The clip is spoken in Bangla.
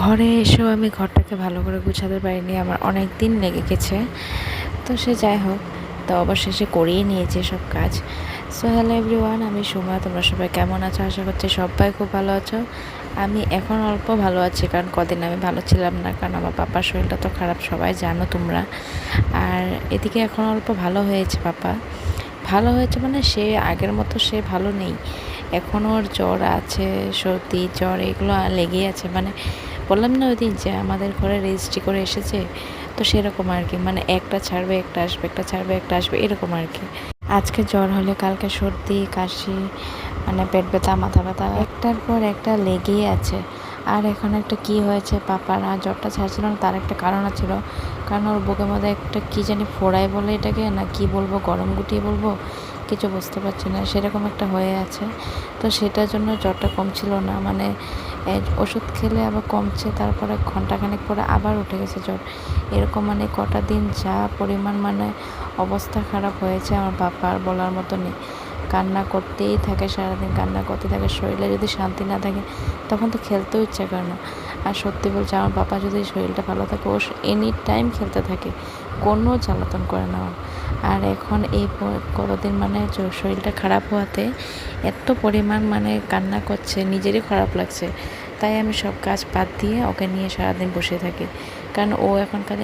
ঘরে এসেও আমি ঘরটাকে ভালো করে গুছাতে পারিনি, আমার অনেক দিন লেগে গেছে। তো সে যাই হোক, তো অবশেষে করিয়ে নিয়েছি সব কাজ। সো হ্যালো এভরিওয়ান, আমি সুমা। তোমরা সবাই কেমন আছো? আশা করছি সবাই খুব ভালো আছো। আমি এখন অল্প ভালো আছি, কারণ কদিন আমি ভালো ছিলাম না, কারণ আমার পাপার শরীরটা তো খারাপ, সবাই জানো তোমরা। আর এদিকে এখন অল্প ভালো হয়েছে পাপা। ভালো হয়েছে মানে সে আগের মতো সে ভালো নেই, এখন ওর জ্বর আছে, সর্দি জ্বর এগুলো লেগেই আছে। মানে বললাম না ওই দিন যে আমাদের ঘরে রেজিস্ট্রি করে এসেছে, তো সেরকম আর কি, মানে একটা ছাড়বে একটা আসবে, একটা ছাড়বে একটা আসবে, এরকম আর কি। আজকে জ্বর হলে কালকে সর্দি কাশি, মানে পেট ব্যথা মাথা ব্যথা একটার পর একটা লেগেই আছে। আর এখন একটা কি হয়েছে, পাপার আর জ্বরটা ছাড়ছিল না, তার একটা কারণ ছিল। কারণ ওর বুকের মধ্যে একটা কি জানি ফোড়ায় বলে এটাকে, না কি বলবো, গরম গুটিয়ে বলবো, কিছু বুঝতে পারছি না, সেরকম একটা হয়ে আছে। তো সেটার জন্য জ্বরটা কমছিল না, মানে ওষুধ খেলে আবার কমছে, তারপরে ঘন্টাখানেক পরে আবার উঠে গেছে জ্বর। এরকম মানে কটা দিন যা পরিমাণ মানে অবস্থা খারাপ হয়েছে আমার বাবার বলার মতো নেই। কান্না করতেই থাকে, সারাদিন কান্না করতে থাকে। শরীরে যদি শান্তি না থাকে তখন তো খেলতেও ইচ্ছা করে না। আর সত্যি বলছে, আমার বাবা যদি শরীরটা ভালো থাকে ও এনি টাইম খেলতে থাকে, কোনো জ্বালাতন করে না ও। আর এখন এই কতদিন মানে শরীরটা খারাপ হওয়াতে এত পরিমাণ মানে কান্না করছে, নিজেরই খারাপ লাগছে। তাই আমি সব কাজ বাদ দিয়ে ওকে নিয়ে সারাদিন বসে থাকি, কারণ ও এখন খালি